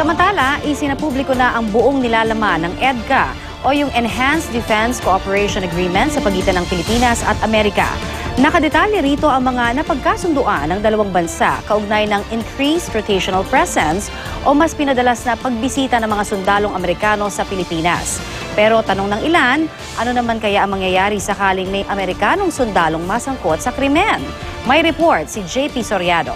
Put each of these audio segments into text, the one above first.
Samantala, isinapubliko na ang buong nilalaman ng EDCA o yung Enhanced Defense Cooperation Agreement sa pagitan ng Pilipinas at Amerika. Nakadetalye rito ang mga napagkasunduan ng dalawang bansa kaugnay ng increased rotational presence o mas pinadalas na pagbisita ng mga sundalong Amerikano sa Pilipinas. Pero tanong ng ilan, ano naman kaya ang mangyayari sakaling may Amerikanong sundalong masangkot sa krimen? May report si JP Soriano.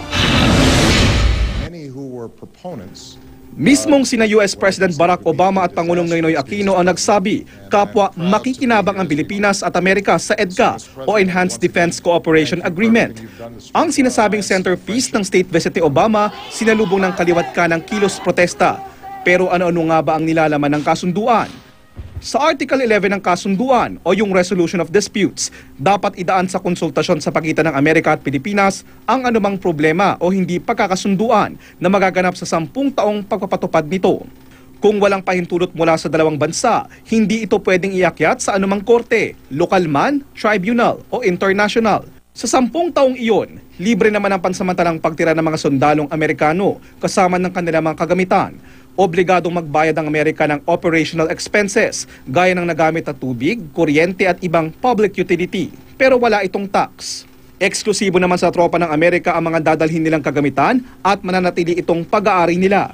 Mismong sina US President Barack Obama at Pangulong Noynoy Aquino ang nagsabi, kapwa makikinabang ang Pilipinas at Amerika sa EDCA o Enhanced Defense Cooperation Agreement. Ang sinasabing centerpiece ng state visit ni Obama, sinalubong ng kaliwat kanang kilos protesta. Pero ano-ano nga ba ang nilalaman ng kasunduan? Sa Article 11 ng kasunduan o yung Resolution of Disputes, dapat idaan sa konsultasyon sa pagitan ng Amerika at Pilipinas ang anumang problema o hindi pagkakasunduan na magaganap sa 10 taong pagpapatupad nito. Kung walang pahintulot mula sa dalawang bansa, hindi ito pwedeng iakyat sa anumang korte, lokal man, tribunal o international. Sa 10 taong iyon, libre naman ang pansamantalang pagtira ng mga sundalong Amerikano kasama ng kanilang mga kagamitan. Obligadong magbayad ang Amerika ng operational expenses gaya ng nagamit na tubig, kuryente at ibang public utility. Pero wala itong tax. Eksklusibo naman sa tropa ng Amerika ang mga dadalhin nilang kagamitan at mananatili itong pag-aari nila.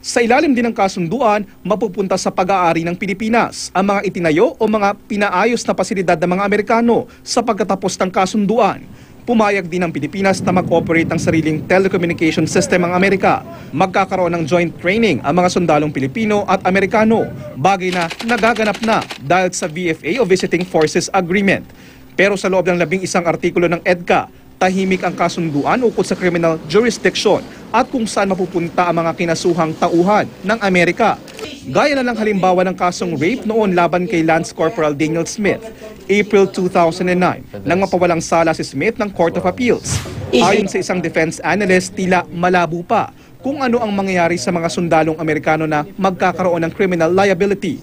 Sa ilalim din ng kasunduan, mapupunta sa pag-aari ng Pilipinas ang mga itinayo o mga pinaayos na pasilidad ng mga Amerikano sa pagkatapos ng kasunduan. Pumayag din ang Pilipinas na mag-operate ng sariling telecommunication system ang Amerika. Magkakaroon ng joint training ang mga sundalong Pilipino at Amerikano, bagay na nagaganap na dahil sa VFA o Visiting Forces Agreement. Pero sa loob ng 11 artikulo ng EDCA, tahimik ang kasunduan ukol sa criminal jurisdiction at kung saan mapupunta ang mga kinasuhang tauhan ng Amerika. Gaya na lang halimbawa ng kasong rape noon laban kay Lance Corporal Daniel Smith, April 2009, nang mapawalang sala si Smith ng Court of Appeals. Ayon sa isang defense analyst, tila malabo pa kung ano ang mangyayari sa mga sundalong Amerikano na magkakaroon ng criminal liability.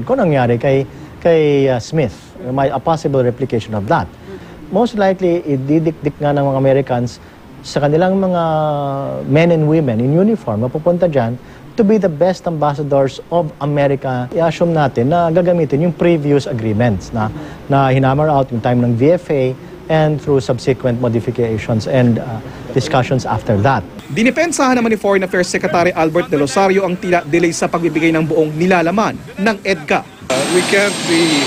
Kung nangyari kay Smith, may a possible replication of that. Most likely, ididikdik nga ng mga Americans sa kanilang mga men and women in uniform, mapupunta dyan to be the best ambassadors of America. I-assume natin na gagamitin yung previous agreements na hinammer out yung time ng VFA and through subsequent modifications and discussions after that. Dinipensahan naman ni Foreign Affairs Secretary Albert De Rosario ang tila delay sa pagbibigay ng buong nilalaman ng EDCA. We can't be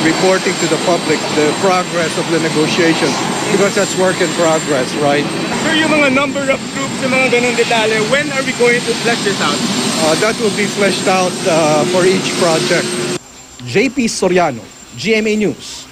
reporting to the public the progress of the negotiations because that's work in progress, right? Sir, yung mga number of troops sa mga ganun detalye, when are we going to flesh this out? That will be fleshed out for each project. JP Soriano, GMA News.